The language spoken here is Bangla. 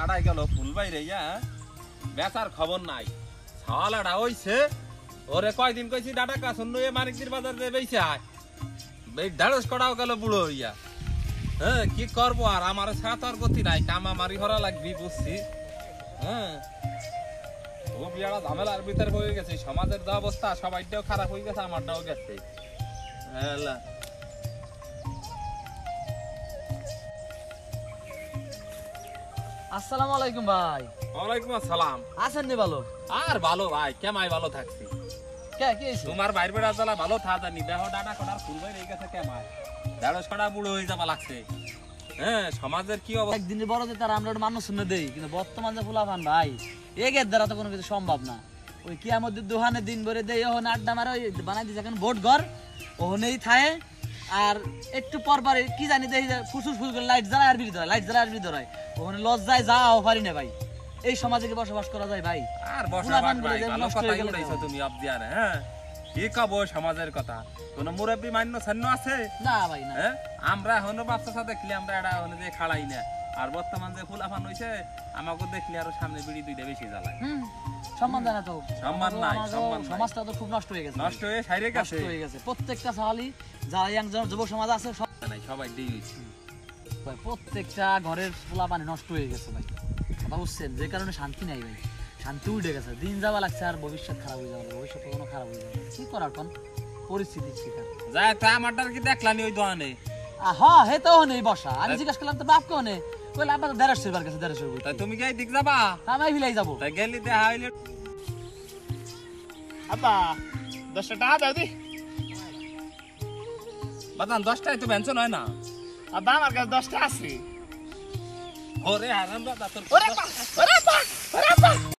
আড়াই গেল ফুল বাইরে ইয়া বেচার খবর নাই ছাওয়ালাটা হইছে ওরে কয়দিন কইছি ডাটা কাছুন নয়ে মানিকদির বাজার দিয়ে বেইছে আয় ঢেড়স করাও গেল বুড়ো হইয়া হ্যাঁ কি করবো আর আমার সাথ আর গতি নাই কামা মারি হরা লাগবি বুঝছি হ্যাঁ ও বিয়ারা ঝামেলার ভিতরে হয়ে গেছে সমাজের যা অবস্থা সবাইটাও খারাপ হয়ে গেছে আমারটাও গেছে হ্যাঁ আসসালামু আলাইকুম ভাই। ওয়ালাইকুম আসসালাম। আছেন নি ভালো? আর ভালো ভাই কেমাই ভালো থাকছি কে কি হইছে? তোমার বাইরে বেড়া জ্বালা ভালো থাকা নি দেহ ডাটা কটার ফুল ভাই রেগে গেছে কেমাই ঢেড়স কটা বুড়ো হয়ে যাবা লাগছে হ্যাঁ সমাজের কি অবস্থা একদিনের বড় যে তার আমরা মানুষ শুনে দেই কিন্তু বর্তমান যে ফুলাফান ভাই এগের দ্বারা তো কোনো কিছু সম্ভব না। ওই কিয়ামতের দোহানে দিন ভরে দেই ওখানে আড্ডা মারে ওই বানাই দিছে এখন ভোট ঘর ওখানেই থায়ে আর একটু পর পরে কি জানি দেখি ফুসুস ফুস করে লাইট জ্বালায় আর বিড়ি ধরায় লাইট জ্বালায় আর বিড়ি ধরায় ওখানে লজ্জায় যাও পারি না ভাই। এই সমাজে কি বসবাস করা যায় ভাই? আর বসবাস ভাই ভালো কথা বলেছো তুমি আবদি আর হ্যাঁ কি কব সমাজের কথা কোন মুরব্বি মান্য ছান্ন আছে না ভাই না হ্যাঁ আমরা এখনো বাচ্চা সাথে দেখলি আমরা এটা ওখানে যে খাড়াই না আর বর্তমান যে ফুলাফান হইছে আমাকে দেখলি আরো সামনে বিড়ি দুইটা বেশি জ্বালায় সম্মান জানা তো সম্মান নাই সম্মান সমাজটা তো খুব নষ্ট হয়ে গেছে নষ্ট হয়ে সাইরে গেছে নষ্ট হয়ে গেছে প্রত্যেকটা সাহালি যারা ইয়াং যুব সমাজ আছে সব নাই সবাই দেই হইছে ভাই প্রত্যেকটা ঘরের পোলা পানি নষ্ট হয়ে গেছে ভাই কথা বুঝছেন যে কারণে শান্তি নাই ভাই শান্তি উঠে গেছে দিন যাওয়া লাগছে আর ভবিষ্যৎ খারাপ হয়ে যাবে ভবিষ্যৎ কোনো খারাপ হয়ে যাবে কি করার কোন পরিস্থিতি শিকার যায় তা আমারটার কি দেখলানি ওই দোকানে হ্যাঁ হে তো নেই বসা আমি জিজ্ঞাসা করলাম তো বাপ কোনে কইলে আবার 150 বার কাছে 150 তাই তুমি কি দিক যাবা আমি ভিলাই যাব তাই গেলি দেখা হইলে আব্বা 10 টাকা দাও দি বাদান 10টাই তো বেঞ্চন হয় না আব্বা আমার কাছে 10 টাকা আছে ওরে হারাম দাদা তোর ওরে ওরে